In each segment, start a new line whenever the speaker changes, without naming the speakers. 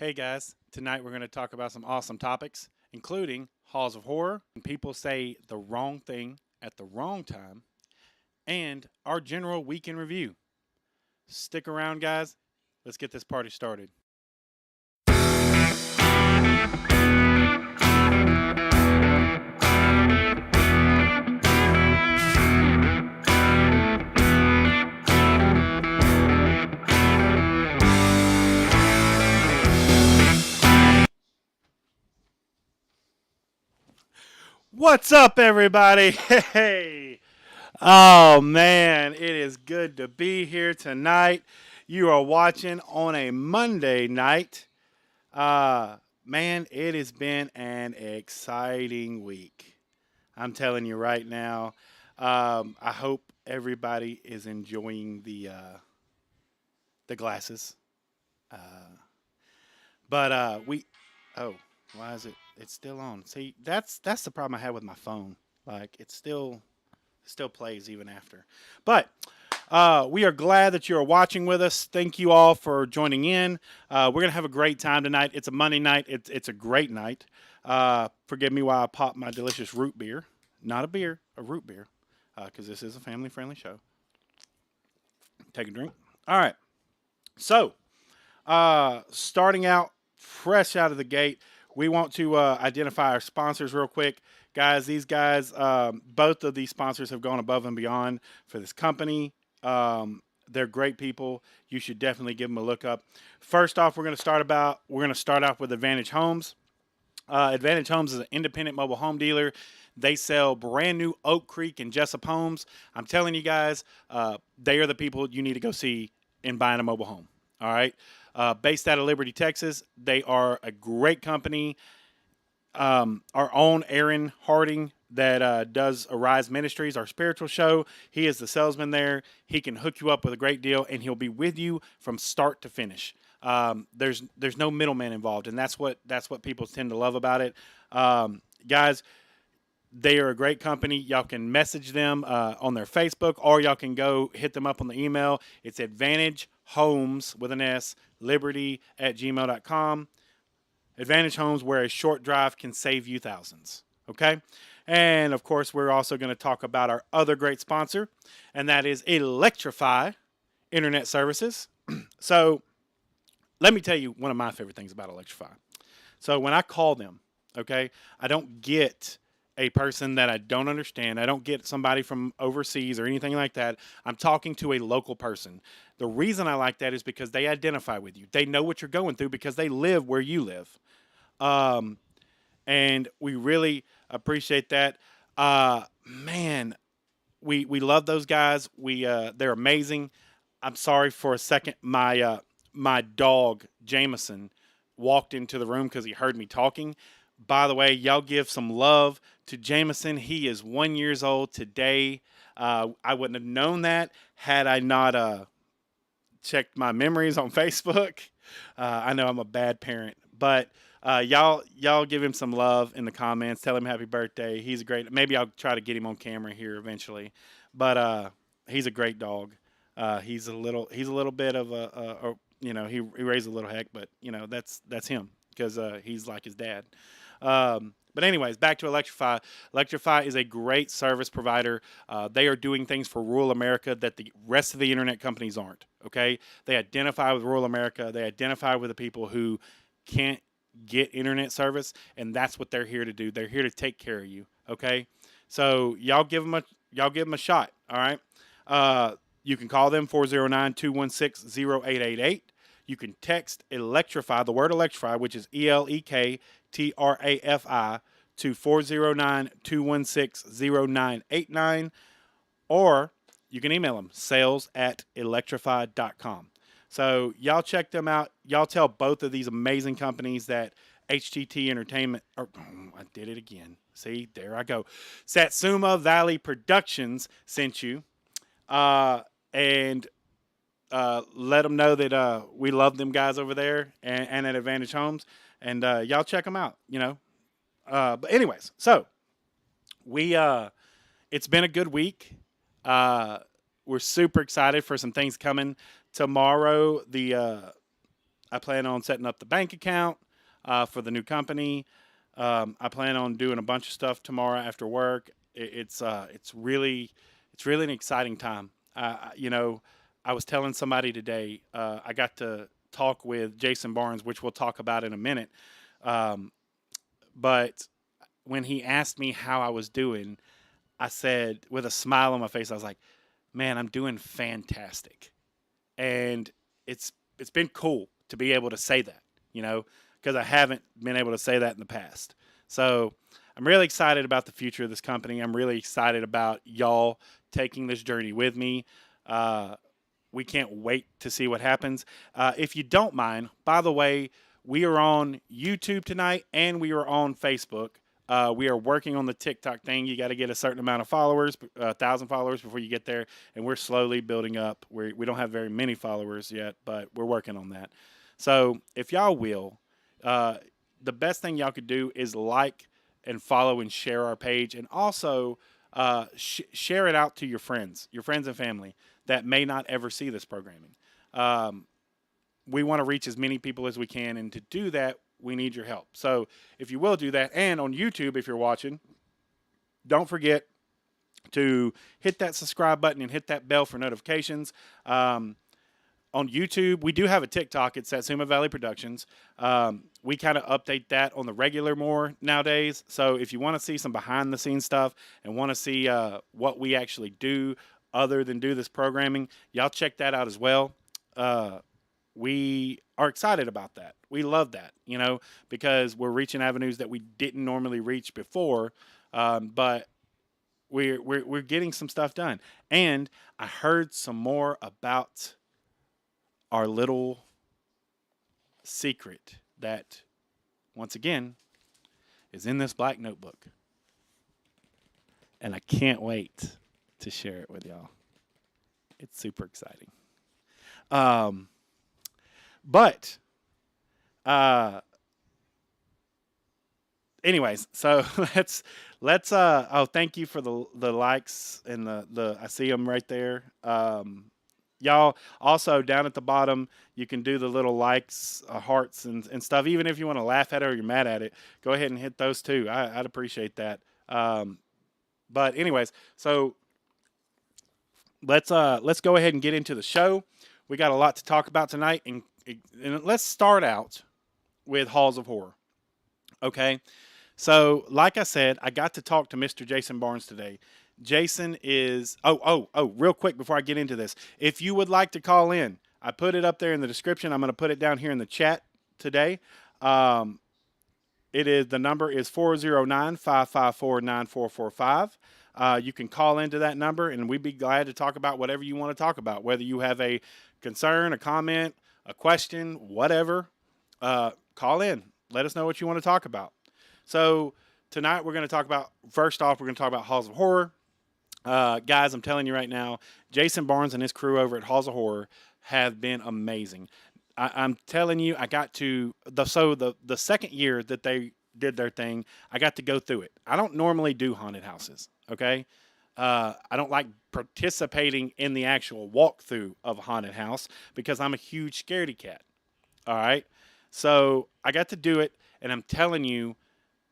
Hey guys, tonight we're going to talk about some awesome topics, including Halls of Horror, when people say the wrong thing at the wrong time, and our general week in review. Stick around, guys. Let's get this party started. What's up, everybody? Hey! Oh man, it is good to be here tonight. You are watching on a Monday night. Man, it has been an exciting week. I'm telling you right now. I hope everybody is enjoying the glasses. Uh, but we, oh, why is it? It's still on. See, that's the problem I had with my phone. Like it still plays even after. But we are glad that you are watching with us. Thank you all for joining in. We're gonna have a great time tonight. It's a Monday night. It's a great night. Forgive me while I pop my delicious root beer. Not a beer, a root beer, because this is a family-friendly show. Take a drink. All right. So, starting out fresh out of the gate, we want to identify our sponsors real quick. Guys, these guys, both of these sponsors have gone above and beyond for this company. They're great people. You should definitely give them a look up. First off, we're going to start off with Advantage Homes. Advantage Homes is an independent mobile home dealer. They sell brand new Oak Creek and Jessup homes. I'm telling you guys, they are the people you need to go see in buying a mobile home. All right. Based out of Liberty, Texas. They are a great company. Our own Aaron Harding that does Arise Ministries, our spiritual show. He is the salesman there. He can hook you up with a great deal, and he'll be with you from start to finish. There's no middleman involved, and that's what people tend to love about it. Guys, they are a great company. Y'all can message them on their Facebook, or y'all can go hit them up on the email. It's Advantage Homes with an S, Liberty at gmail.com. Advantage Homes, where a short drive can save you thousands. Okay? And of course, we're also going to talk about our other great sponsor, and that is Electrify Internet Services. So, let me tell you one of my favorite things about Electrify. So, when I call them, okay, I don't get a person that I don't understand. I don't get somebody from overseas or anything like that. I'm talking to a local person. The reason I like that is because they identify with you. They know what you're going through because they live where you live. Um, and we really appreciate that. Man, we love those guys. They're amazing. I'm sorry for a second. My dog Jameson walked into the room because he heard me talking. By the way, y'all give some love to Jameson. He is 1 year old today. I wouldn't have known that had I not checked my memories on Facebook. I know I'm a bad parent, but y'all give him some love in the comments. Tell him happy birthday. He's a great. Maybe I'll try to get him on camera here eventually, but he's a great dog. He's a little bit of he raised a little heck, but that's him because he's like his dad. But anyways, back to Electrify. Electrify is a great service provider. They are doing things for rural America that the rest of the internet companies aren't. Okay, they identify with rural America. They identify with the people who can't get internet service, and that's what they're here to do. They're here to take care of you. Okay, so y'all give them a shot. All right. You can call them 409-216-0888. You can text Electrify, the word Electrify, which is ELEKTRAFI, to 409-216-0989. Or you can email them, sales@electrify.com. So y'all check them out. Y'all tell both of these amazing companies that HTT Entertainment, I did it again. See, there I go. Satsuma Valley Productions sent you. And let them know that we love them guys over there and at Advantage Homes. And y'all check them out, But anyways, so it's been a good week. We're super excited for some things coming tomorrow. I plan on setting up the bank account for the new company. I plan on doing a bunch of stuff tomorrow after work. It's really an exciting time. You know, I was telling somebody today. I got to talk with Jason Barnes, which we'll talk about in a minute. Um, but when he asked me how I was doing, I said with a smile on my face, I was like, "Man, I'm doing fantastic." And it's it's been cool to be able to say that, you know, because I haven't been able to say that in the past. So I'm really excited about the future of this company. I'm really excited about y'all taking this journey with me. Uh, we can't wait to see what happens. If you don't mind, by the way, we are on YouTube tonight and we are on Facebook. We are working on the TikTok thing. You got to get a certain amount of followers, 1,000 followers before you get there, and we're slowly building up. We don't have very many followers yet, but we're working on that. So if y'all will, uh, the best thing y'all could do is like and follow and share our page, and also share it out to your friends and family that may not ever see this programming. Um, we want to reach as many people as we can, and to do that, we need your help. So if you will do that, and on YouTube, if you're watching, don't forget to hit that subscribe button and hit that bell for notifications. On YouTube, we do have a TikTok. It's Satsuma Valley Productions. We kind of update that on the regular more nowadays. So if you want to see some behind the scenes stuff and want to see what we actually do other than do this programming, y'all check that out as well. Uh, we are excited about that. We love that, you know, because we're reaching avenues that we didn't normally reach before. But we're getting some stuff done. And I heard some more about our little secret that, once again, is in this black notebook. And I can't wait to share it with y'all. It's super exciting. Um, but, uh, anyways, so let's thank you for the likes and the I see them right there. Y'all also down at the bottom, you can do the little likes, hearts, and stuff. Even if you want to laugh at it or you're mad at it, go ahead and hit those too. I'd appreciate that. But anyways, so let's go ahead and get into the show. We got a lot to talk about tonight, and let's start out with Halls of Horror. Okay, so like I said, I got to talk to Mr. Jason Barnes today. Jason is real quick before I get into this. If you would like to call in, I put it up there in the description. I'm going to put it down here in the chat today. The number is 409-554-9445. You can call into that number, and we'd be glad to talk about whatever you want to talk about, whether you have a concern, a comment, a question, whatever. Call in. Let us know what you want to talk about. So tonight we're going to talk about, first off, we're going to talk about Halls of Horror. Guys, I'm telling you right now, Jason Barnes and his crew over at Halls of Horror have been amazing. I'm telling you, I got to the second year that they did their thing, I got to go through it. I don't normally do haunted houses, okay? I don't like participating in the actual walkthrough of a haunted house because I'm a huge scaredy cat. All right, so I got to do it, and I'm telling you,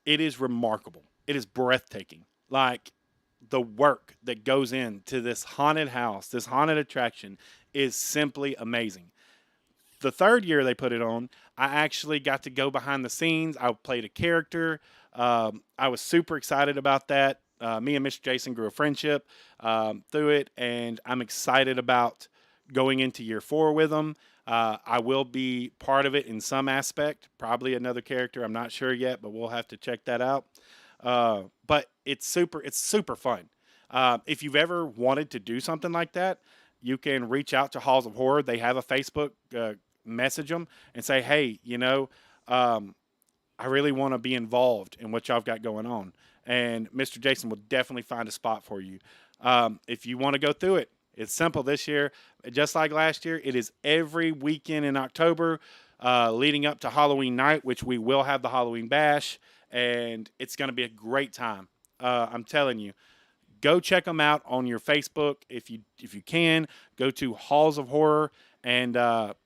it is remarkable. It is breathtaking. Like, the work that goes into this haunted house, this haunted attraction, is simply amazing. The third year they put it on, I actually got to go behind the scenes. I played a character. I was super excited about that. Me and Mr. Jason grew a friendship through it, and I'm excited about going into year 4 with them. I will be part of it in some aspect, probably another character. I'm not sure yet, but we'll have to check that out. But it's super fun. If you've ever wanted to do something like that, you can reach out to Halls of Horror. They have a Facebook, message them and say, hey, I really want to be involved in what y'all got going on. And Mr. Jason will definitely find a spot for you. If you want to go through it, it's simple this year. Just like last year, it is every weekend in October, leading up to Halloween night, which we will have the Halloween bash, and it's going to be a great time. I'm telling you, go check them out on your Facebook if you can. Go to Halls of Horror and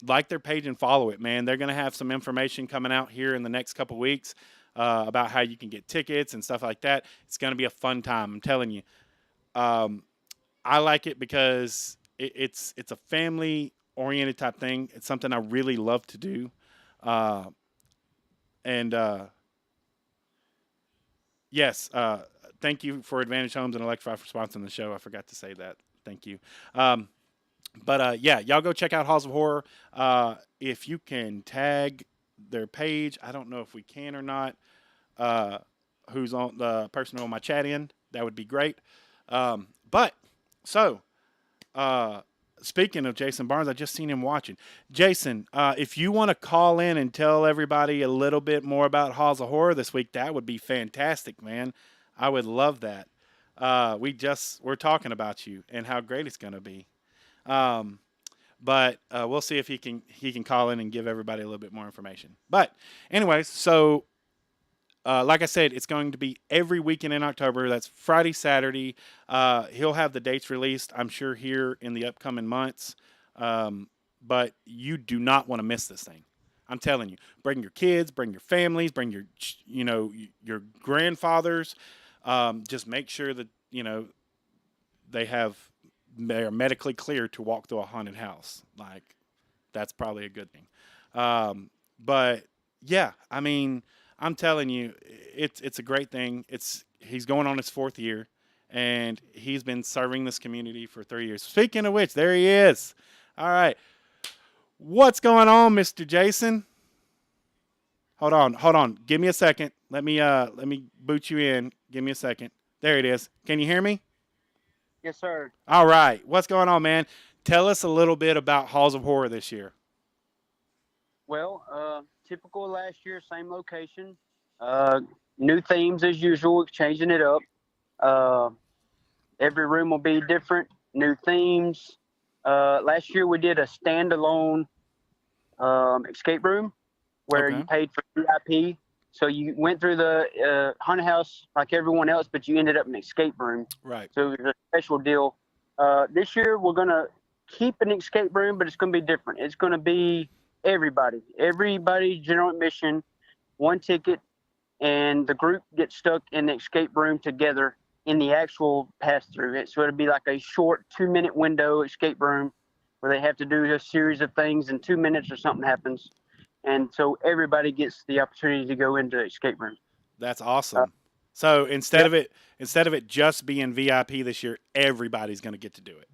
like their page and follow it, man. They're going to have some information coming out here in the next couple weeks about how you can get tickets and stuff like that. It's going to be a fun time. I'm telling you. Um, I like it because it's a family oriented type thing. It's something I really love to do. Uh, and yes, thank you for Advantage Homes and Electrify for sponsoring the show. I forgot to say that. Thank you. Um, but yeah, y'all go check out Halls of Horror. If you can tag their page, I don't know if we can or not. Uh, who's on the person on my chat end? That would be great. But so uh, speaking of Jason Barnes, I just seen him watching. Jason, if you want to call in and tell everybody a little bit more about Halls of Horror this week, that would be fantastic, man. I would love that. We're talking about you and how great it's going to be. Um, but we'll see if he can call in and give everybody a little bit more information. But anyways, so like I said, it's going to be every weekend in October. That's Friday, Saturday. He'll have the dates released, I'm sure, here in the upcoming months. But you do not want to miss this thing. I'm telling you, bring your kids, bring your families, bring your, your grandfathers. Just make sure that they have they are medically cleared to walk through a haunted house. Like that's probably a good thing. But yeah, I mean, I'm telling you, it's a great thing. He's going on his 4th year, and he's been serving this community for 3 years. Speaking of which, there he is. All right, what's going on, Mr. Jason? Hold on. Give me a second. Let me boot you in. Give me a second. There it is. Can you hear me?
Yes, sir.
All right. What's going on, man? Tell us a little bit about Halls of Horror this year.
Well, typical last year, same location. Uh, New themes as usual, changing it up. Uh, every room will be different, new themes. Last year we did a standalone escape room where you
Okay.
paid for VIP. So you went through the haunted house like everyone else, but you ended up in an escape room.
Right.
So it was a special deal. This year we're gonna keep an escape room, but it's gonna be different. It's gonna be everybody general admission, one ticket, and the group gets stuck in the escape room together in the actual pass through. So it'll be like a short 2 minute window escape room where they have to do a series of things in 2 minutes or something happens. And so everybody gets the opportunity to go into the escape room.
That's
Uh,
awesome. So instead
yep.
of it just being VIP this year, everybody's going to get to do it.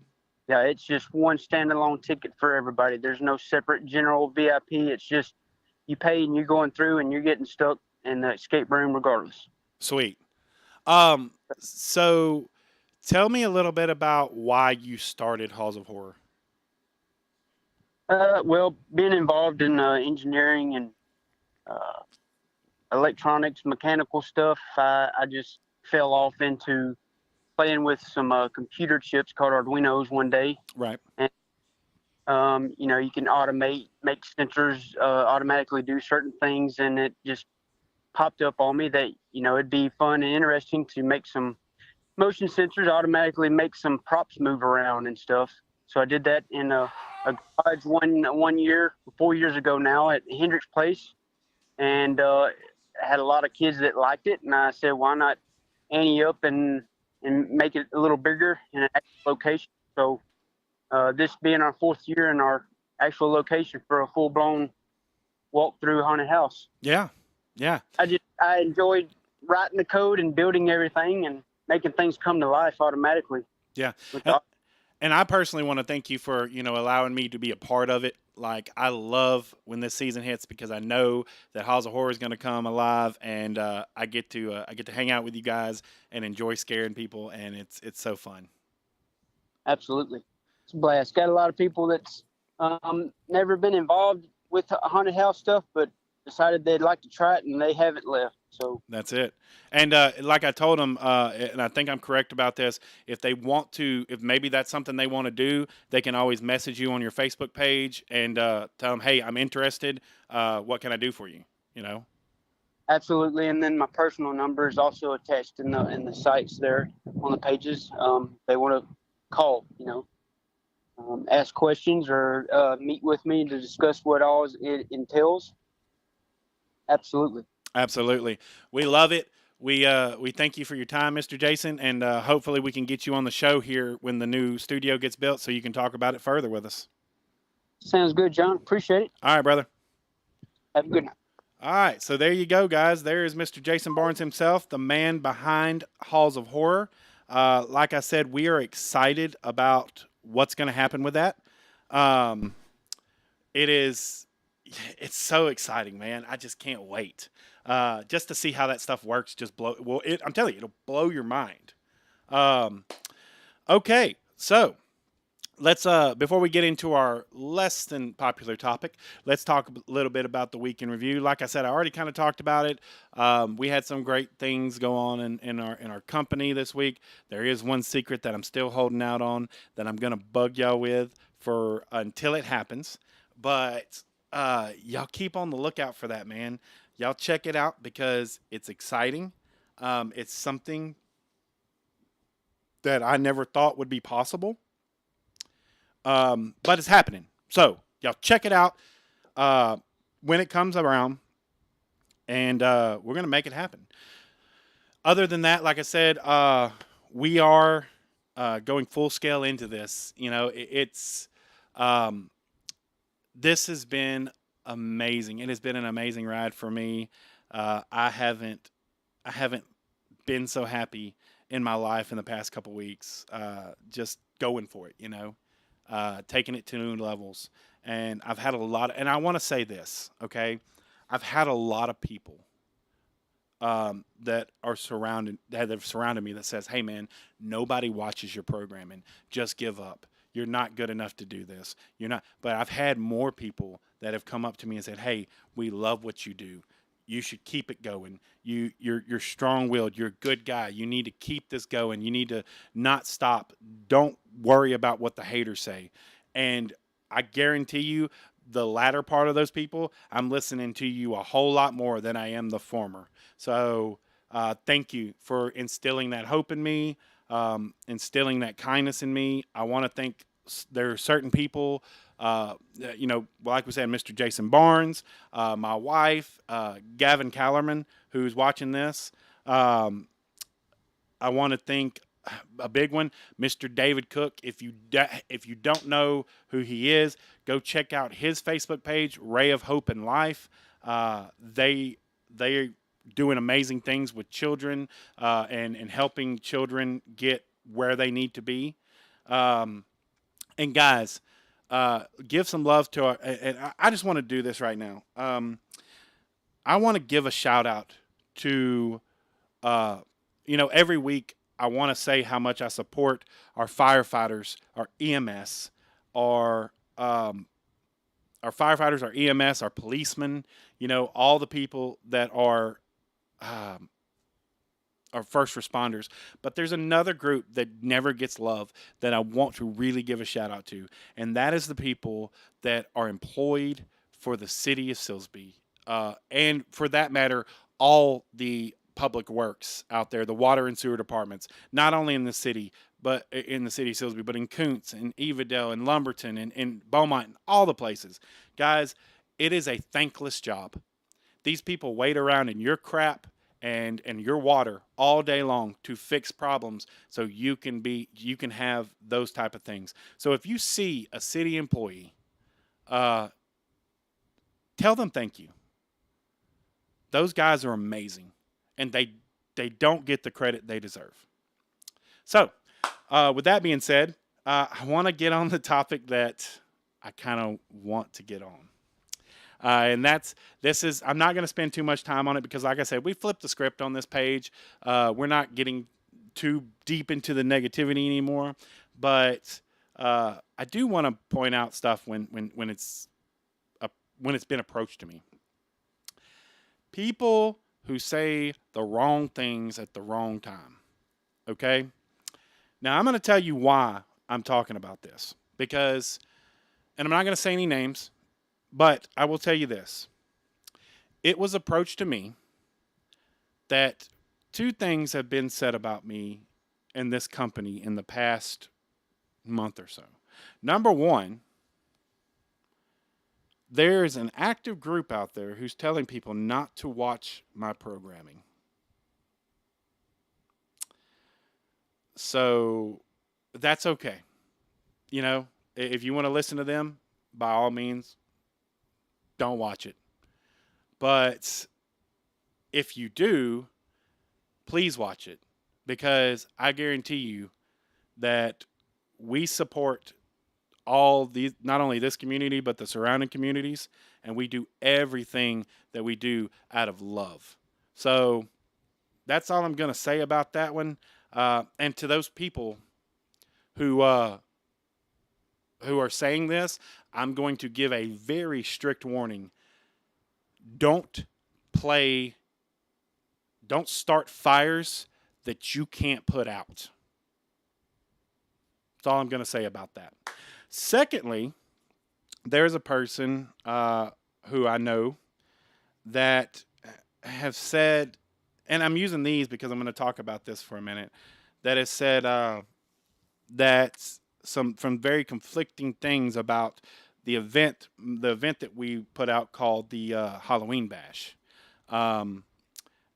Yeah, it's just one standalone ticket for everybody. There's no separate general VIP. It's just you pay and you're going through and you're getting stuck in the escape room regardless.
Sweet. So tell me a little bit about why you started Halls of Horror.
Well, being involved in engineering and uh, electronics, mechanical stuff, I just fell off into playing with some computer chips called Arduinos one day.
Right.
And, you can make sensors automatically do certain things. And it just popped up on me that, it'd be fun and interesting to make some motion sensors automatically make some props move around and stuff. So I did that in a garage one year, 4 years ago now at Hendricks Place, and had a lot of kids that liked it. And I said, why not ante up and make it a little bigger in an actual location? So this being our 4th year in our actual location for a full blown walk through haunted house.
Yeah. Yeah.
I enjoyed writing the code and building everything and making things come to life automatically.
Yeah.
With
Uh,
the,
And I personally want to thank you for, allowing me to be a part of it. Like I love when this season hits because I know that Halls of Horror is going to come alive, and I get to hang out with you guys and enjoy scaring people, and it's so fun.
Absolutely, it's a blast. Got a lot of people that's never been involved with haunted house stuff, but decided they'd like to try it, and they haven't left. So
That's it. And like I told them, and I think I'm correct about this, if they want to, if maybe that's something they want to do, they can always message you on your Facebook page and tell them, hey, I'm interested. What can I do for you? You know?
absolutely, and then my personal number is also attached in the sites there on the pages. They want to call, ask questions or meet with me to discuss what all it entails, absolutely.
Absolutely. We love it. We thank you for your time, Mr. Jason, and hopefully we can get you on the show here when the new studio gets built so you can talk about it further with us.
Sounds good, John. Appreciate it.
All right, brother.
Have a good night.
All right, so there you go, guys. There is Mr. Jason Barnes himself, the man behind Halls of Horror. Like I said, we are excited about what's going to happen with that. Um, it is, it's so exciting, man. I just can't wait. Just to see how that stuff works. I'm telling you, it'll blow your mind. Um, okay, so let's before we get into our less than popular topic, let's talk a little bit about the week in review. Like I said, I already kind of talked about it. We had some great things go on in our company this week. There is one secret that I'm still holding out on that I'm gonna bug y'all with for until it happens. But y'all keep on the lookout for that, man. Y'all check it out because it's exciting. It's something that I never thought would be possible. But it's happening. So y'all check it out when it comes around, and we're gonna make it happen. Other than that, like I said, we are going full scale into this. You know, it's um, this has been amazing. It has been an amazing ride for me. I haven't been so happy in my life in the past couple weeks. Just going for it, taking it to new levels. And I've had a lot and I want to say this, okay? I've had a lot of people that have surrounded me that says, "Hey, man, nobody watches your programming. Just give up. You're not good enough to do this. You're not." But I've had more people that have come up to me and said, "Hey, we love what you do. You should keep it going. You're strong-willed. You're a good guy. You need to keep this going. You need to not stop. Don't worry about what the haters say." And I guarantee you, the latter part of those people, I'm listening to you a whole lot more than I am the former. So thank you for instilling that hope in me, instilling that kindness in me. I want to thank. There are certain people, like we said, Mr. Jason Barnes, my wife, Gavin Callerman, who's watching this. Um, I want to thank a big one, Mr. David Cook. If you don't know who he is, go check out his Facebook page, Ray of Hope and Life. They are doing amazing things with children and helping children get where they need to be. And guys, give some love to our. And I just want to do this right now. I want to give a shout out to, every week I want to say how much I support our firefighters, our EMS, our firefighters, our EMS, our policemen. All the people that um, are first responders. But there's another group that never gets love that I want to really give a shout out to, and that is the people that are employed for the city of Silsbee, and for that matter, all the public works out there, the water and sewer departments, not only in the city, but in the city of Silsbee, but in Kuntz and Evadale and Lumberton and Beaumont and all the places. Guys, it is a thankless job. These people wait around in your crap and your water all day long to fix problems so you can have those type of things. So if you see a city employee, tell them thank you. Those guys are amazing, and they don't get the credit they deserve. So, with that being said, I want to get on the topic that I kind of want to get on. And I'm not going to spend too much time on it because, like I said, we flipped the script on this page. We're not getting too deep into the negativity anymore. But I do want to point out stuff when it's been approached to me. People who say the wrong things at the wrong time. Okay? Now, I'm going to tell you why I'm talking about this. Because, and I'm not going to say any names, but I will tell you this. It was approached to me that two things have been said about me and this company in the past month or so. Number one, there's an active group out there who's telling people not to watch my programming. So that's okay. You know, if you want to listen to them, by all means, don't watch it. But if you do, please watch it because I guarantee you that we support all these, not only this community, but the surrounding communities, and we do everything that we do out of love. So that's all I'm going to say about that one. And to those people who are saying this, I'm going to give a very strict warning. Don't play, don't start fires that you can't put out. That's all I'm going to say about that. Secondly, there's a person who I know that have said, and I'm using these because I'm going to talk about this for a minute, that has said that some very conflicting things about the event that we put out called the Halloween Bash. And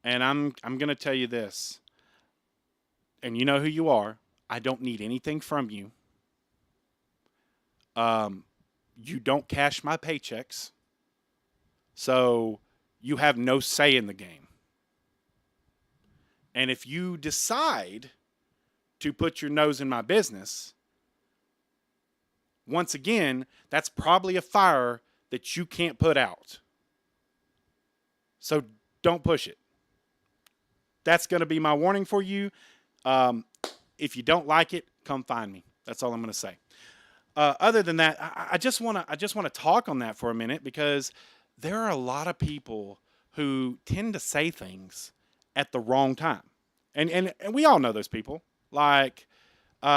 I'm going to tell you this, and you know who you are. I don't need anything from you. You don't cash my paychecks, so you have no say in the game. And if you decide to put your nose in my business, once again, that's probably a fire that you can't put out. So don't push it. That's going to be my warning for you. If you don't like it, come find me. That's all I'm going to say. Other than that, I just want to talk on that for a minute because there are a lot of people who tend to say things at the wrong time, and we all know those people. Like, they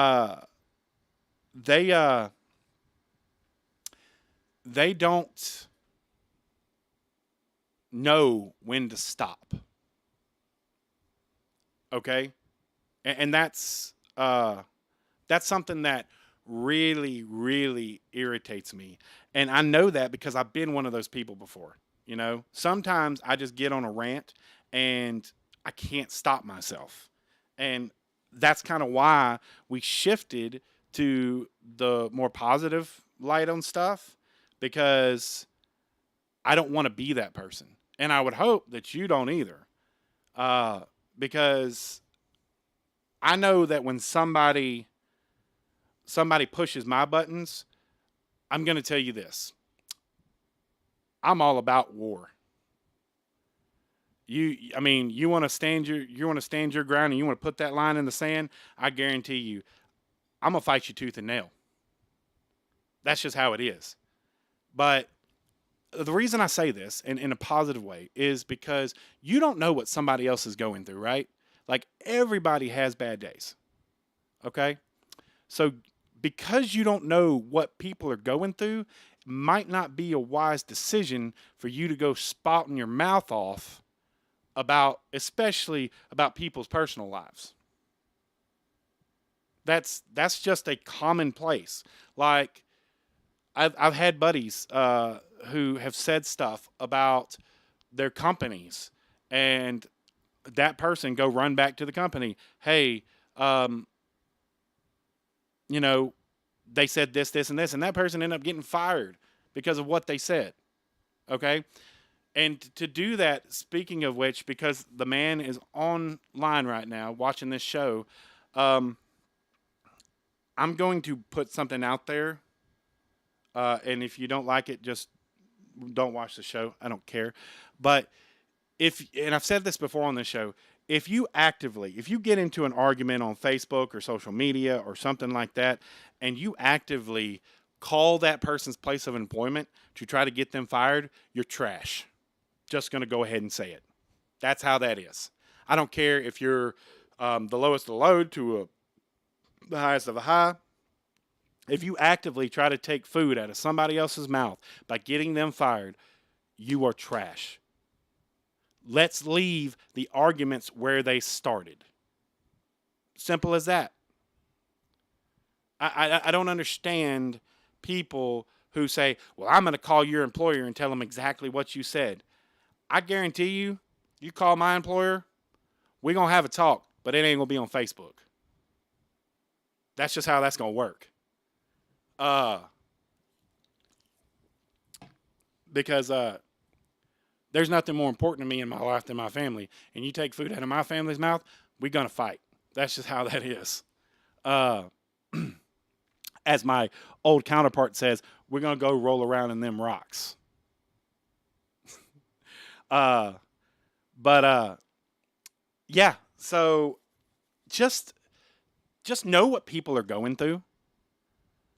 don't know when to stop. Okay, and that's something that really, really irritates me. And I know that because I've been one of those people before. You know, sometimes I just get on a rant and I can't stop myself. And that's kind of why we shifted to the more positive light on stuff because I don't want to be that person. And I would hope that you don't either. Because I know that when somebody pushes my buttons, I'm going to tell you this. I'm all about war. You want to stand your ground and you want to put that line in the sand, I guarantee you, I'm going to fight you tooth and nail. That's just how it is. But the reason I say this in a positive way is because you don't know what somebody else is going through, right? Like everybody has bad days. Okay? So because you don't know what people are going through, might not be a wise decision for you to go spouting your mouth off especially about people's personal lives. That's just a commonplace. Like I've had buddies who have said stuff about their companies, and that person go run back to the company. Hey, they said this, this, and this, and that person ended up getting fired because of what they said. Okay? And to do that, speaking of which, because the man is online right now watching this show, I'm going to put something out there. And if you don't like it, just don't watch the show. I don't care. But and I've said this before on this show, if you get into an argument on Facebook or social media or something like that, and you actively call that person's place of employment to try to get them fired, you're trash. Just going to go ahead and say it. That's how that is. I don't care if you're the lowest of the low to the highest of the high. If you actively try to take food out of somebody else's mouth by getting them fired, you are trash. Let's leave the arguments where they started. Simple as that. I don't understand people who say, well, I'm going to call your employer and tell them exactly what you said. I guarantee you, you call my employer, we're going to have a talk, but it ain't going to be on Facebook. That's just how that's going to work. Because there's nothing more important to me in my life than my family. And you take food out of my family's mouth, we're going to fight. That's just how that is. As my old counterpart says, we're going to go roll around in them rocks. uh, but yeah, so just know what people are going through,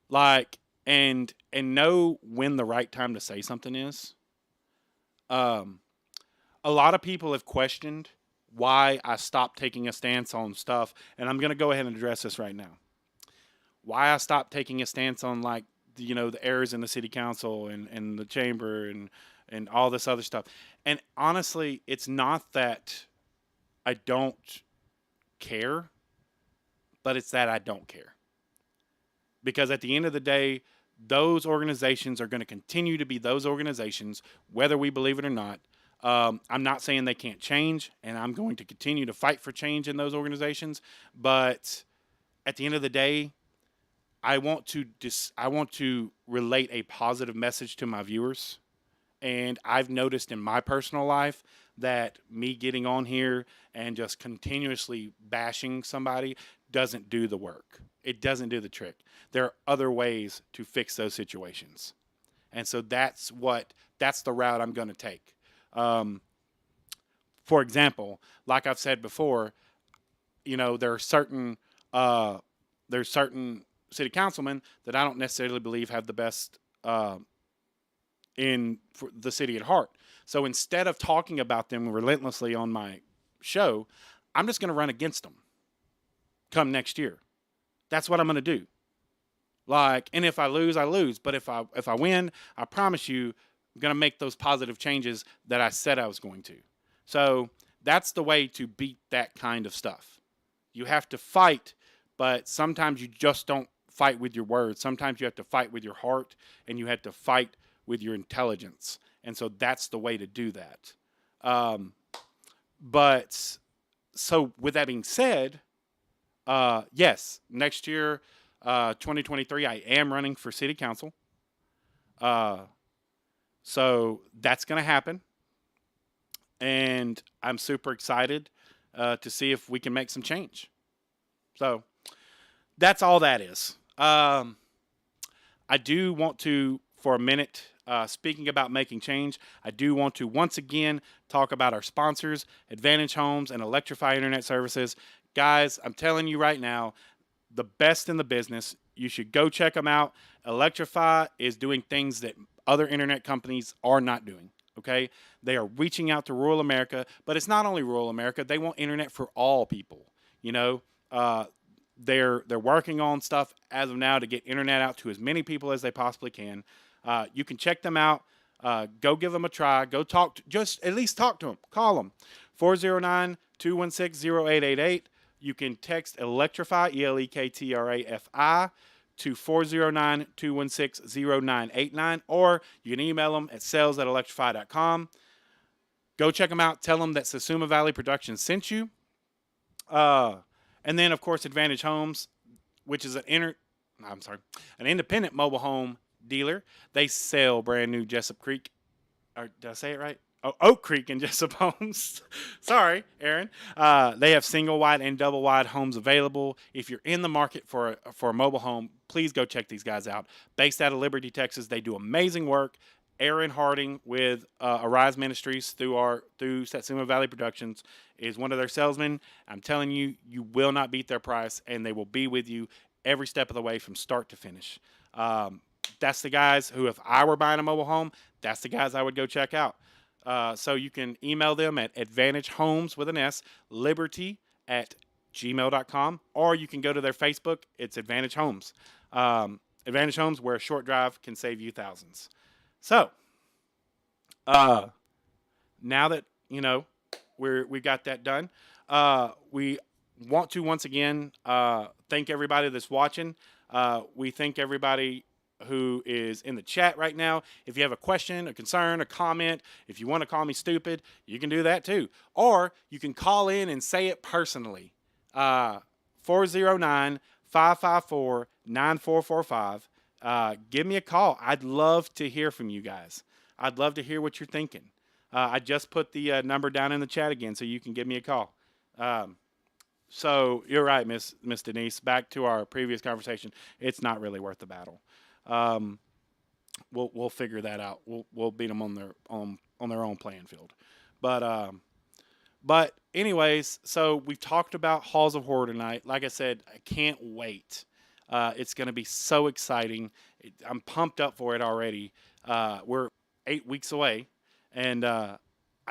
like, and know when the right time to say something is. Um, a lot of people have questioned why I stopped taking a stance on stuff, and I'm going to go ahead and address this right now. Why I stopped taking a stance on, like, the errors in the city council and the chamber and all this other stuff. And honestly, it's not that I don't care, but it's that I don't care. Because at the end of the day, those organizations are going to continue to be those organizations, whether we believe it or not. I'm not saying they can't change, and I'm going to continue to fight for change in those organizations. But at the end of the day, I want to relate a positive message to my viewers. And I've noticed in my personal life that me getting on here and just continuously bashing somebody doesn't do the work. It doesn't do the trick. There are other ways to fix those situations. And so that's the route I'm going to take. For example, like I've said before, there are certain city councilmen that I don't necessarily believe have the best in for the city at heart. So instead of talking about them relentlessly on my show, I'm just going to run against them come next year. That's what I'm going to do. Like, and if I lose, I lose. But if I win, I promise you, I'm going to make those positive changes that I said I was going to. So that's the way to beat that kind of stuff. You have to fight, but sometimes you just don't fight with your words. Sometimes you have to fight with your heart, and you have to fight with your intelligence. And so that's the way to do that. But so with that being said, yes, next year, 2023, I am running for city council. So that's going to happen. And I'm super excited to see if we can make some change. So that's all that is. I do want to, for a minute, speaking about making change, I do want to once again talk about our sponsors, Advantage Homes and Electrify Internet Services. Guys, I'm telling you right now, the best in the business. You should go check them out. Electrify is doing things that other internet companies are not doing. Okay, they are reaching out to rural America, but it's not only rural America. They want internet for all people. They're working on stuff as of now to get internet out to as many people as they possibly can. You can check them out. Go give them a try. Go talk. Just at least talk to them. Call them. 409-216-0888. You can text Electrify, ELEKTRAFI, to 409-216-0989, or you can email them at sales@electrify.com. Go check them out. Tell them that Sasuma Valley Productions sent you. And then, of course, Advantage Homes, which is an independent mobile home dealer. They sell brand new Jessup Creek. Or did I say it right? Oh, Oak Creek and Jessup Homes. Sorry, Aaron. They have single wide and double wide homes available. If you're in the market for a mobile home, please go check these guys out. Based out of Liberty, Texas, they do amazing work. Aaron Harding with Arise Ministries through Satsuma Valley Productions is one of their salesmen. I'm telling you, you will not beat their price, and they will be with you every step of the way from start to finish. That's the guys who, if I were buying a mobile home, that's the guys I would go check out. So you can email them at advantagehomes with an S, liberty@gmail.com, or you can go to their Facebook. It's Advantage Homes. Advantage Homes, where a short drive can save you thousands. So, now that, we got that done, we want to once again thank everybody that's watching. We thank everybody who is in the chat right now. If you have a question, a concern, a comment, if you want to call me stupid, you can do that too. Or you can call in and say it personally. 409 554 9445. Give me a call. I'd love to hear from you guys. I'd love to hear what you're thinking. I just put the number down in the chat again so you can give me a call. So you're right, Miss Denise. Back to our previous conversation. It's not really worth the battle. We'll figure that out. We'll beat them on their own playing field. But anyways, so we've talked about Halls of Horror tonight. Like I said, I can't wait. It's going to be so exciting. I'm pumped up for it already. We're 8 weeks away, and I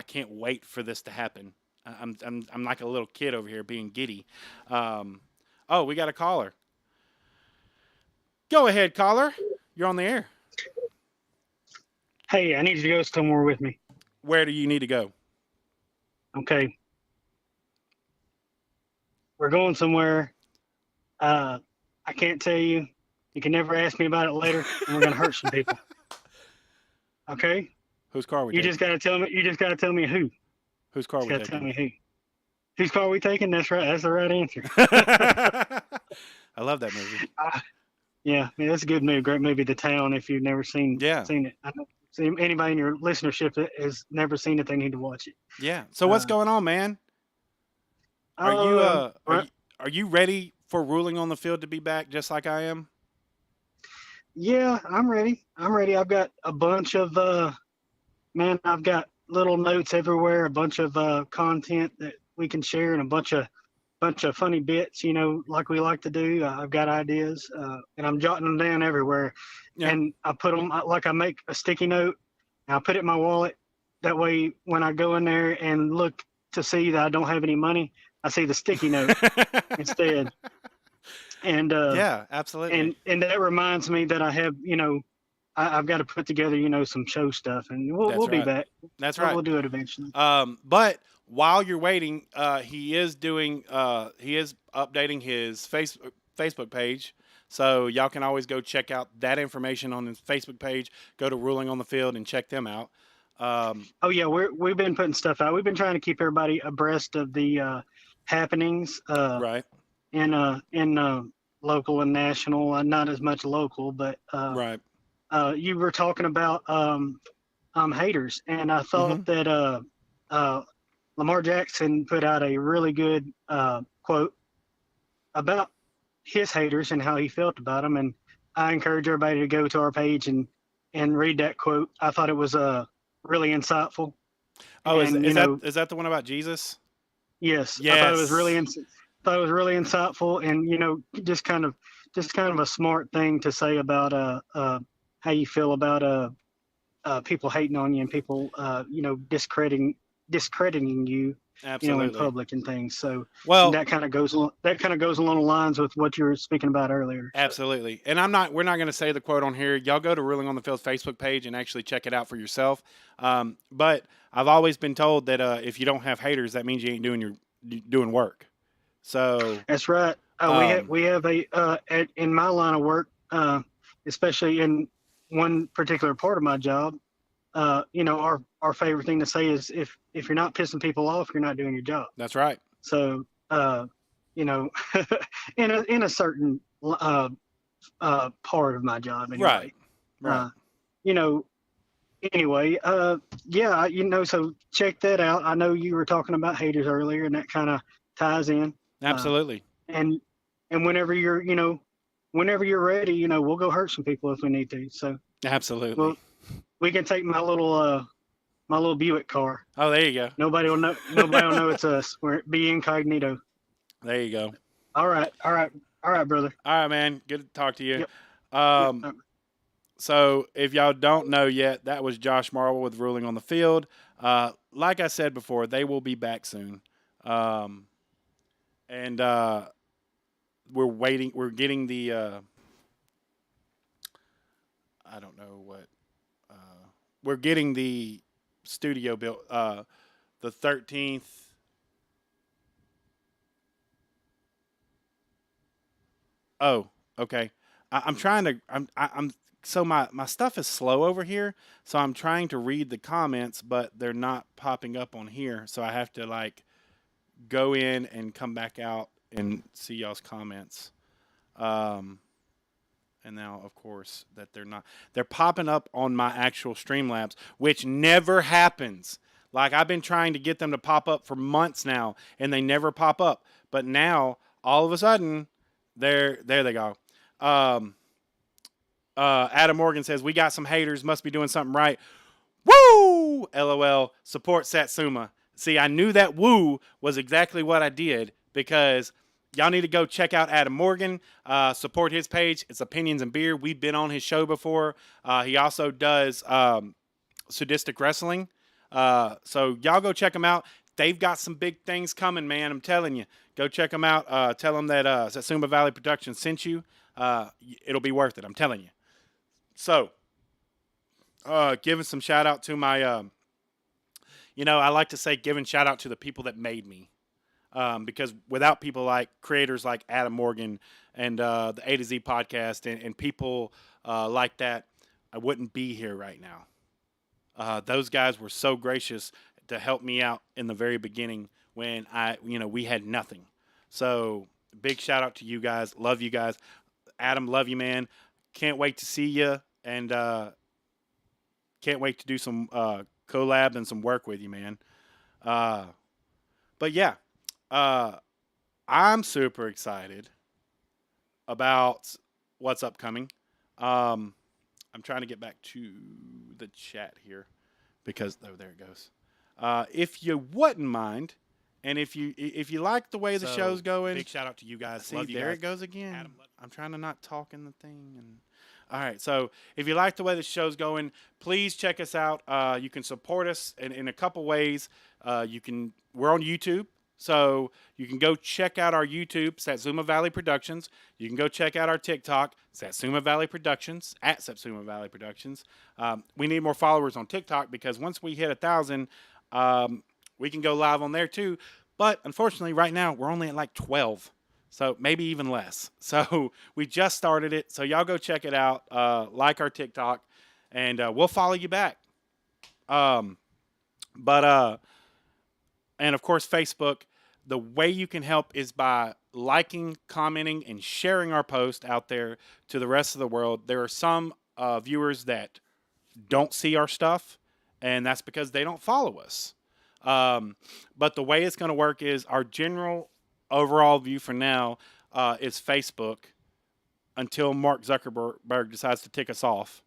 can't wait for this to happen. I'm like a little kid over here being giddy. Oh, we got a caller. Go ahead, caller. You're on the air.
Hey, I need you to go somewhere with me.
Where do you need to go?
Okay. We're going somewhere. I can't tell you. You can never ask me about it later, and we're gonna hurt some people. Okay?
Whose car we
You
taking?
just gotta tell me. You just gotta tell me who.
Whose car we
Gotta tell
taking?
me who. Whose car we taking? That's right. That's the right answer.
I love that movie.
Yeah, that's a good movie. Great movie, The Town. If you've never seen it, I don't see anybody in your listenership that has never seen it. They need to watch it.
Yeah. So what's going on, man? Are you ready for Ruling on the Field to be back, just like I am?
Yeah, I'm ready. I've got a bunch of I've got little notes everywhere, a bunch of content that we can share, and a bunch of funny bits, like we like to do. I've got ideas, and I'm jotting them down everywhere.
Yeah.
And I put them like I make a sticky note, and I put it in my wallet. That way, when I go in there and look to see that I don't have any money, I see the sticky note instead. And
yeah, absolutely.
And that reminds me that I have, I've got to put together, some show stuff, and we'll be back.
That's right.
We'll do it eventually.
But while you're waiting, he is updating his Facebook page. So y'all can always go check out that information on his Facebook page. Go to Ruling on the Field and check them out.
Oh yeah, we've been putting stuff out. We've been trying to keep everybody abreast of the happenings.
Right.
In local and national, not as much local, but
right.
You were talking about haters, and I thought that Lamar Jackson put out a really good quote about his haters and how he felt about them, and I encourage everybody to go to our page and read that quote. I thought it was really insightful.
Oh, and, is that the one about Jesus?
Yes.
Yes.
I thought it was really insightful, and just kind of a smart thing to say about how you feel about people hating on you and people discrediting you.
Absolutely.
In public and things. So
well,
that kind of goes along the lines with what you were speaking about earlier.
Absolutely. And we're not going to say the quote on here. Y'all go to Ruling on the Field's Facebook page and actually check it out for yourself. But I've always been told that if you don't have haters, that means you ain't doing work. So
that's right. We have in my line of work, especially in one particular part of my job, our favorite thing to say is if you're not pissing people off, you're not doing your job.
That's right.
So, in a certain part of my job, anyway.
Right.
Anyway, so check that out. I know you were talking about haters earlier, and that kind of ties in.
Absolutely.
And whenever you're ready, we'll go hurt some people if we need to. So
absolutely.
We can take my little Buick car.
Oh, there you go.
Nobody will know it's us. We're be incognito.
There you go.
All right, brother.
All right, man. Good to talk to you.
Yep.
So if y'all don't know yet, that was Josh Marble with Ruling on the Field. Like I said before, they will be back soon. And we're waiting. We're getting the I don't know what. We're getting the studio built the 13th. Oh, okay. I'm trying to. I'm so my stuff is slow over here, so I'm trying to read the comments, but they're not popping up on here. So I have to like go in and come back out and see y'all's comments. Um, and now, of course, that they're not. They're popping up on my actual Streamlabs, which never happens. Like I've been trying to get them to pop up for months now, and they never pop up. But now, all of a sudden, there they go. Um, Adam Morgan says we got some haters. Must be doing something right. Woo! LOL. Support Satsuma. See, I knew that woo was exactly what I did because y'all need to go check out Adam Morgan. Support his page. It's Opinions and Beer. We've been on his show before. He also does Sadistic Wrestling. So y'all go check him out. They've got some big things coming, man. I'm telling you. Go check them out. Tell them that Satsuma Valley Productions sent you. It'll be worth it. I'm telling you. So, giving some shout out to my, I like to say giving shout out to the people that made me. Because without people like creators like Adam Morgan and the A to Z podcast and people like that, I wouldn't be here right now. Those guys were so gracious to help me out in the very beginning when we had nothing. So big shout out to you guys. Love you guys. Adam, love you, man. Can't wait to see you. And can't wait to do some collab and some work with you, man. But yeah, I'm super excited about what's upcoming. I'm trying to get back to the chat here because there it goes. If you wouldn't mind, and if you like the way the show's going, big shout out to you guys. See, love you there guys. It goes again. Adam, I'm trying to not talk in the thing and. All right, so if you like the way the show's going, please check us out. You can support us in a couple ways. We're on YouTube, so you can go check out our YouTube, Satsuma Valley Productions. You can go check out our TikTok, Satsuma Valley Productions, at Satsuma Valley Productions. We need more followers on TikTok because once we hit 1,000, we can go live on there too. But unfortunately, right now, we're only at like 12. So maybe even less. So we just started it. So y'all go check it out. Like our TikTok, and we'll follow you back. And of course, Facebook. The way you can help is by liking, commenting, and sharing our post out there to the rest of the world. There are some viewers that don't see our stuff, and that's because they don't follow us. But the way it's going to work is our general overall view for now is Facebook until Mark Zuckerberg decides to tick us off.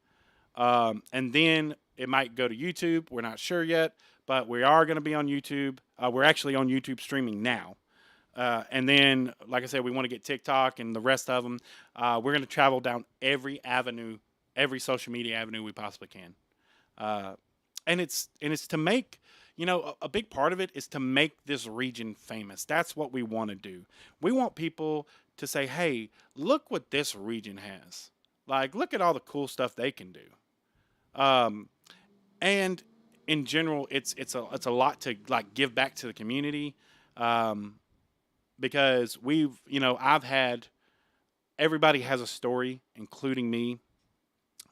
And then it might go to YouTube. We're not sure yet, but we are going to be on YouTube. We're actually on YouTube streaming now. And then, like I said, we want to get TikTok and the rest of them. We're going to travel down every avenue, every social media avenue we possibly can. And it's to make, a big part of it is to make this region famous. That's what we want to do. We want people to say, hey, look what this region has. Like, look at all the cool stuff they can do. And in general, it's a lot to like give back to the community. Because everybody has a story, including me.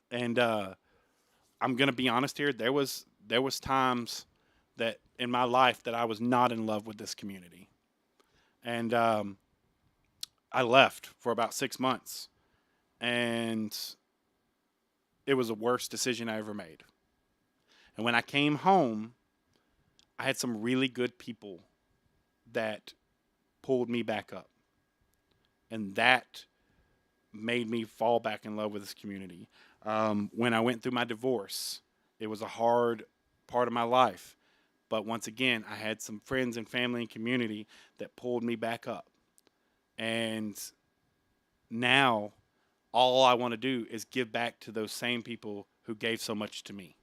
And I'm going to be honest here. There was times that in my life that I was not in love with this community. And I left for about 6 months. And it was the worst decision I ever made. And when I came home, I had some really good people that pulled me back up. And that made me fall back in love with this community. When I went through my divorce, it was a hard part of my life. But once again, I had some friends and family and community that pulled me back up. And now all I want to do is give back to those same people who gave so much to me.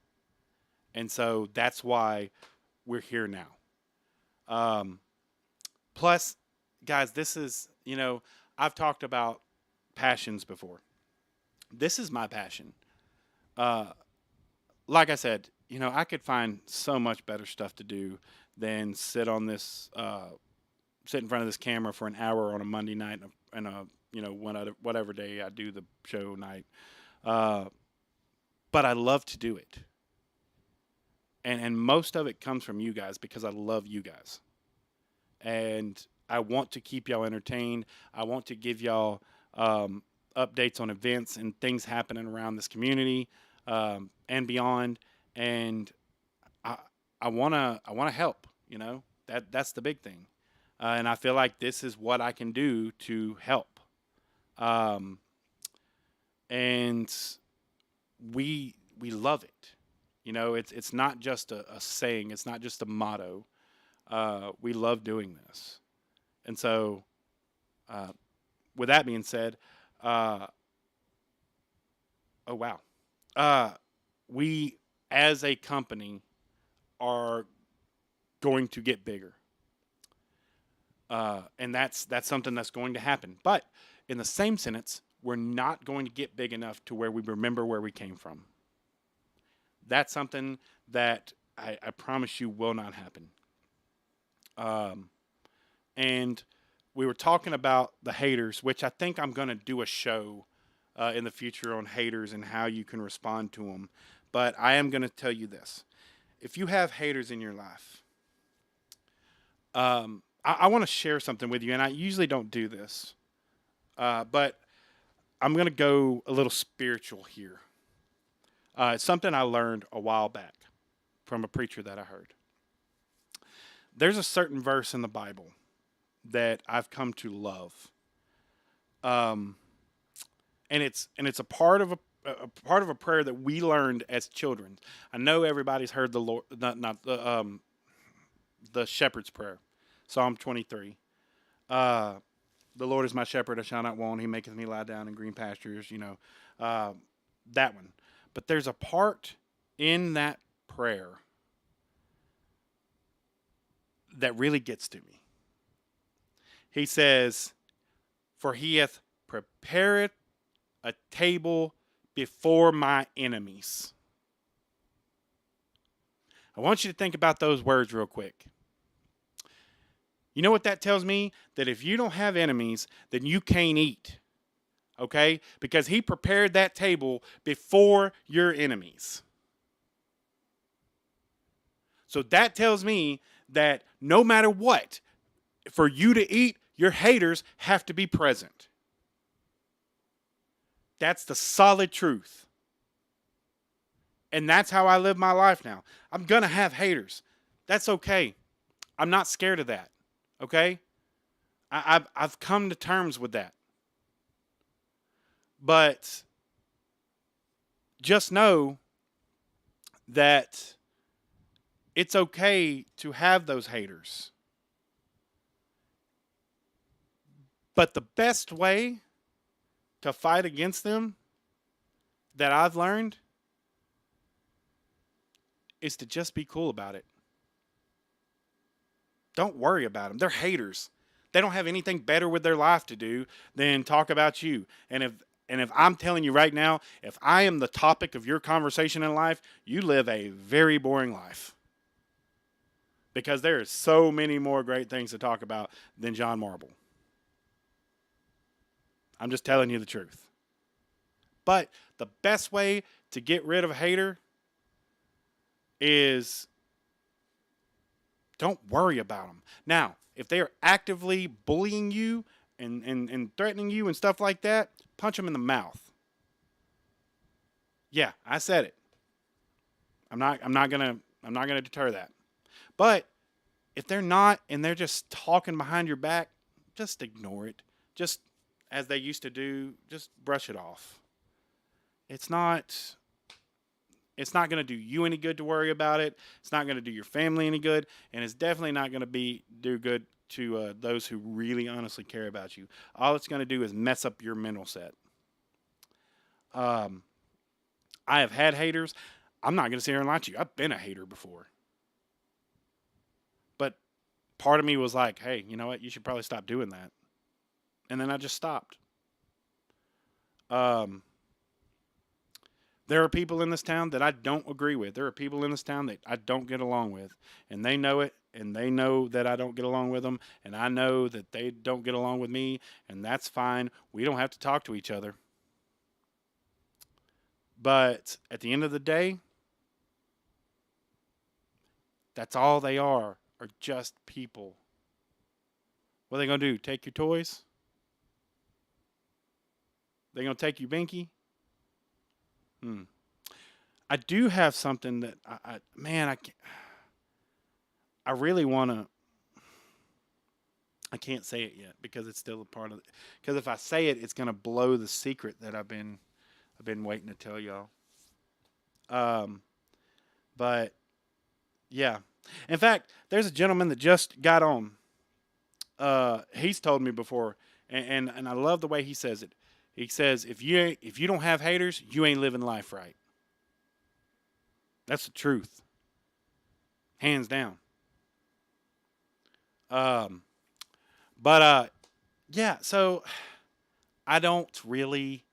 And so that's why we're here now. Plus, guys, this is, I've talked about passions before. This is my passion. Like I said, I could find so much better stuff to do than sit in front of this camera for an hour on a Monday night whatever day I do the show night. But I love to do it, and most of it comes from you guys because I love you guys, and I want to keep y'all entertained. I want to give y'all updates on events and things happening around this community and beyond. And I I wanna help. That's the big thing, and I feel like this is what I can do to help. Um, and we love it. It's not just a saying. It's not just a motto. We love doing this, and so uh, with that being said, uh, oh wow, uh, we as a company are going to get bigger, and that's something that's going to happen. But in the same sentence, we're not going to get big enough to where we remember where we came from. That's something that I promise you will not happen. Um, and we were talking about the haters, which I think I'm going to do a show in the future on haters and how you can respond to them. But I am going to tell you this: if you have haters in your life, I want to share something with you, and I usually don't do this, but I'm going to go a little spiritual here. It's something I learned a while back from a preacher that I heard. There's a certain verse in the Bible that I've come to love, um, and it's a part of a prayer that we learned as children. I know everybody's heard the Lord, not the shepherd's prayer, Psalm 23. Uh, the Lord is my shepherd; I shall not want. He maketh me lie down in green pastures. Uh, that one. But there's a part in that prayer that really gets to me. He says, "For he hath prepared a table before my enemies." I want you to think about those words real quick. You know what that tells me? That if you don't have enemies, then you can't eat. Okay? Because he prepared that table before your enemies. So that tells me that no matter what, for you to eat, your haters have to be present. That's the solid truth. And that's how I live my life now. I'm going to have haters. That's okay. I'm not scared of that. Okay? I've come to terms with that. But just know that it's okay to have those haters. But the best way to fight against them that I've learned is to just be cool about it. Don't worry about them. They're haters. They don't have anything better with their life to do than talk about you. And if I'm telling you right now, if I am the topic of your conversation in life, you live a very boring life. Because there are so many more great things to talk about than John Marble. I'm just telling you the truth. But the best way to get rid of a hater is don't worry about them. Now, if they are actively bullying you and threatening you and stuff like that, punch them in the mouth. Yeah, I said it. I'm not gonna deter that. But if they're not and they're just talking behind your back, just ignore it. Just as they used to do, just brush it off. It's not going to do you any good to worry about it. It's not going to do your family any good, and it's definitely not going to do good to those who really honestly care about you. All it's going to do is mess up your mental set. Um, I have had haters. I'm not going to sit here and lie to you. I've been a hater before. But part of me was like, hey, you know what? You should probably stop doing that. And then I just stopped. There are people in this town that I don't agree with. There are people in this town that I don't get along with. And they know it, and they know that I don't get along with them, and I know that they don't get along with me, and that's fine. We don't have to talk to each other. But at the end of the day, that's all they are just people. What are they going to do? Take your toys? They going to take your binky? I do have something that I really want to. I can't say it yet because it's still a part of it. Because if I say it, it's going to blow the secret that I've been waiting to tell y'all. But yeah. In fact, there's a gentleman that just got on. He's told me before, and I love the way he says it. He says, if you don't have haters, you ain't living life right. That's the truth. Hands down. Yeah, so I don't really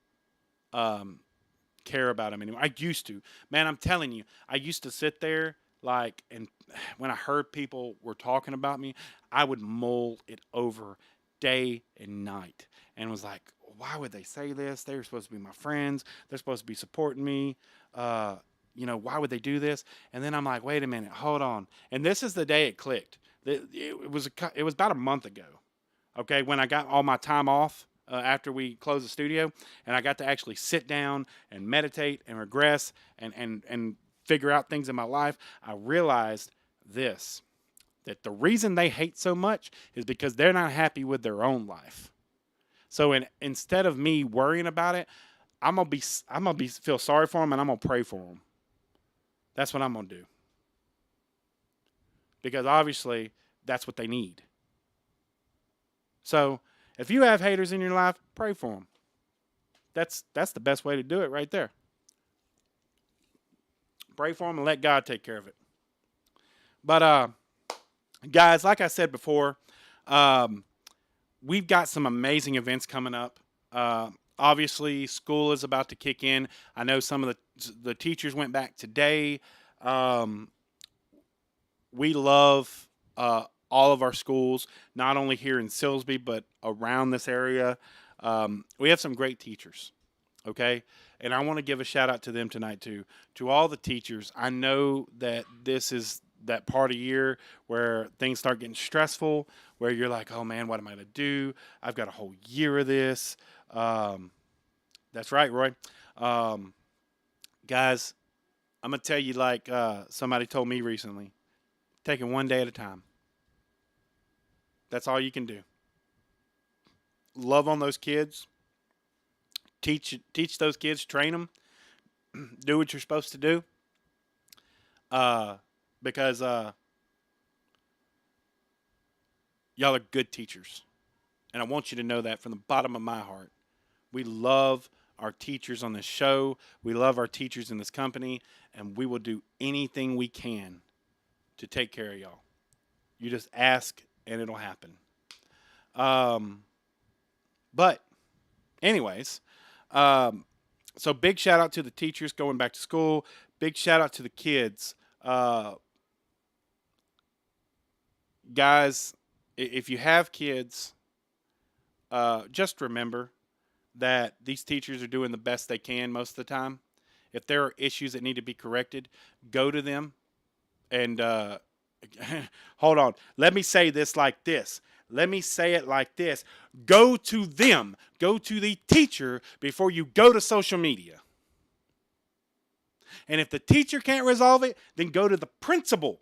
care about him anymore. I used to. Man, I'm telling you, I used to sit there and when I heard people were talking about me, I would mull it over day and night and was like, why would they say this? They're supposed to be my friends. They're supposed to be supporting me. Why would they do this? And then I'm like, wait a minute, hold on. And this is the day it clicked. It was about a month ago. Okay, when I got all my time off after we closed the studio, and I got to actually sit down and meditate and regress and figure out things in my life, I realized that the reason they hate so much is because they're not happy with their own life. So instead of me worrying about it, I'm gonna feel sorry for them, and I'm gonna pray for them. That's what I'm gonna do, because obviously that's what they need. So if you have haters in your life, pray for them. That's the best way to do it right there. Pray for them and let God take care of it. But guys, like I said before, we've got some amazing events coming up. Obviously, school is about to kick in. I know some of the teachers went back today. We love all of our schools, not only here in Silsbee, but around this area. We have some great teachers, okay? And I want to give a shout out to them tonight, too. To all the teachers, I know that this is that part of year where things start getting stressful, where you're like, oh, man, what am I going to do? I've got a whole year of this. That's right, Roy. Guys, I'm going to tell you like somebody told me recently, take it one day at a time. That's all you can do. Love on those kids. Teach those kids. Train them. Do what you're supposed to do. Because y'all are good teachers. And I want you to know that from the bottom of my heart. We love our teachers on this show. We love our teachers in this company. And we will do anything we can to take care of y'all. You just ask and it'll happen. But anyways, so big shout out to the teachers going back to school. Big shout out to the kids. Guys, if you have kids, just remember that these teachers are doing the best they can most of the time. If there are issues that need to be corrected, go to them and hold on. Let me say this like this. Let me say it like this. Go to them. Go to the teacher before you go to social media. And if the teacher can't resolve it, then go to the principal.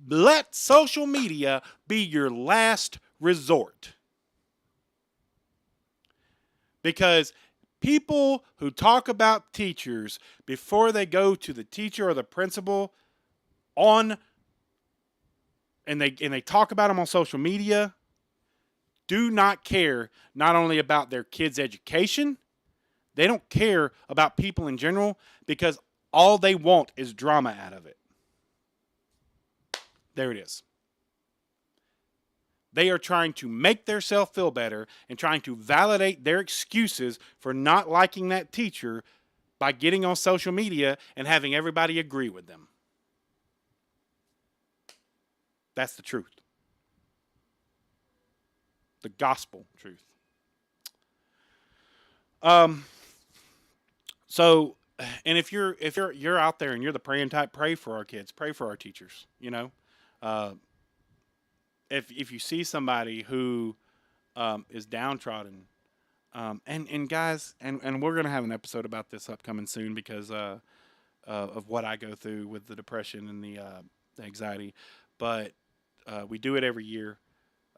Let social media be your last resort. Because people who talk about teachers before they go to the teacher or the principal and they talk about them on social media, do not care not only about their kids' education, they don't care about people in general, because all they want is drama out of it. There it is. They are trying to make themselves feel better and trying to validate their excuses for not liking that teacher by getting on social media and having everybody agree with them. That's the truth. The gospel truth. So, and if you're out there and you're the praying type, pray for our kids, pray for our teachers. You know, uh, if you see somebody who is downtrodden, and guys, and we're gonna have an episode about this upcoming soon because of what I go through with the depression and the anxiety, but we do it every year.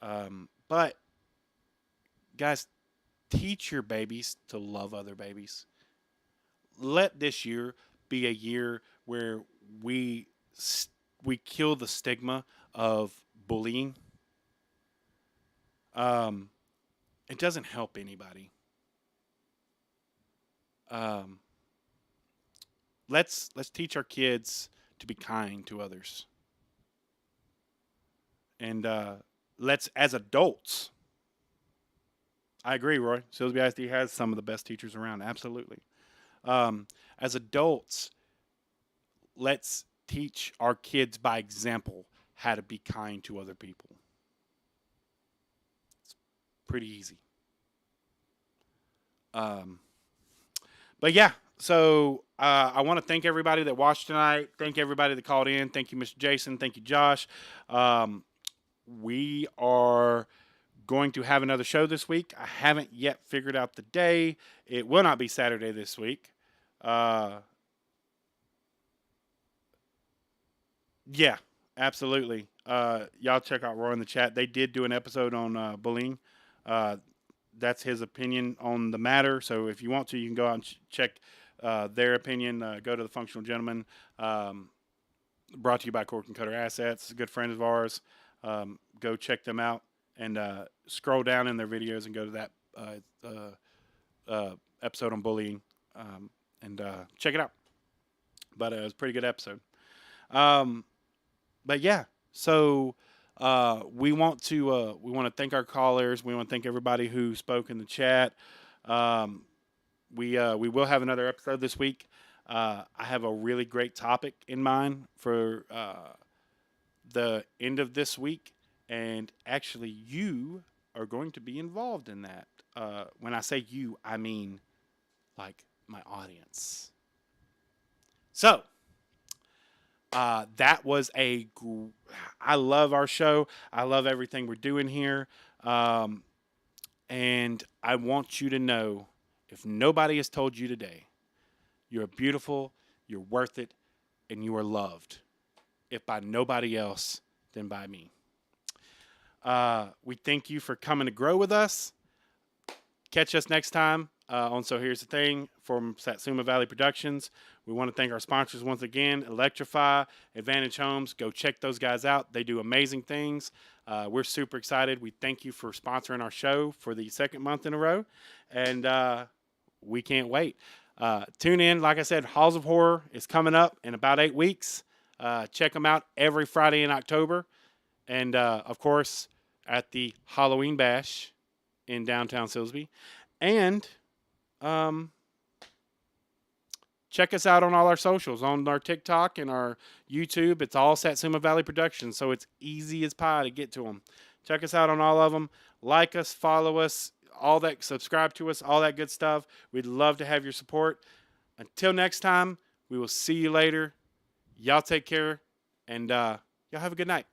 But guys, teach your babies to love other babies. Let this year be a year where we kill the stigma of bullying. Um, it doesn't help anybody. Um, let's teach our kids to be kind to others, and let's as adults. I agree, Roy. Silsby ISD has some of the best teachers around. Absolutely. As adults, let's teach our kids by example how to be kind to other people. It's pretty easy. But yeah, so I want to thank everybody that watched tonight. Thank everybody that called in. Thank you, Mr. Jason. Thank you, Josh. We are going to have another show this week. I haven't yet figured out the day. It will not be Saturday this week. Yeah, absolutely. Y'all check out Roy in the chat. They did do an episode on bullying. That's his opinion on the matter. So if you want to, you can go out and check their opinion. Go to the Functional Gentleman. Brought to you by Cork and Cutter Assets. Good friends of ours. Go check them out and scroll down in their videos and go to that episode on bullying and check it out. But it was a pretty good episode. But yeah, so we want to thank our callers. We want to thank everybody who spoke in the chat. We will have another episode this week. I have a really great topic in mind for the end of this week, and actually, you are going to be involved in that. When I say you, I mean like my audience. So. That was I love our show. I love everything we're doing here. And I want you to know, if nobody has told you today, you're beautiful, you're worth it, and you are loved. If by nobody else, then by me. We thank you for coming to grow with us. Catch us next time on So Here's the Thing from Satsuma Valley Productions. We want to thank our sponsors once again, Electrify, Advantage Homes. Go check those guys out. They do amazing things. We're super excited. We thank you for sponsoring our show for the second month in a row. And we can't wait. Tune in. Like I said, Halls of Horror is coming up in about 8 weeks. Check them out every Friday in October. And, of course, at the Halloween Bash in downtown Silsby. And check us out on all our socials, on our TikTok and our YouTube. It's all Satsuma Valley Productions, so it's easy as pie to get to them. Check us out on all of them. Like us, follow us, all that, subscribe to us, all that good stuff. We'd love to have your support. Until next time, we will see you later. Y'all take care, and y'all have a good night.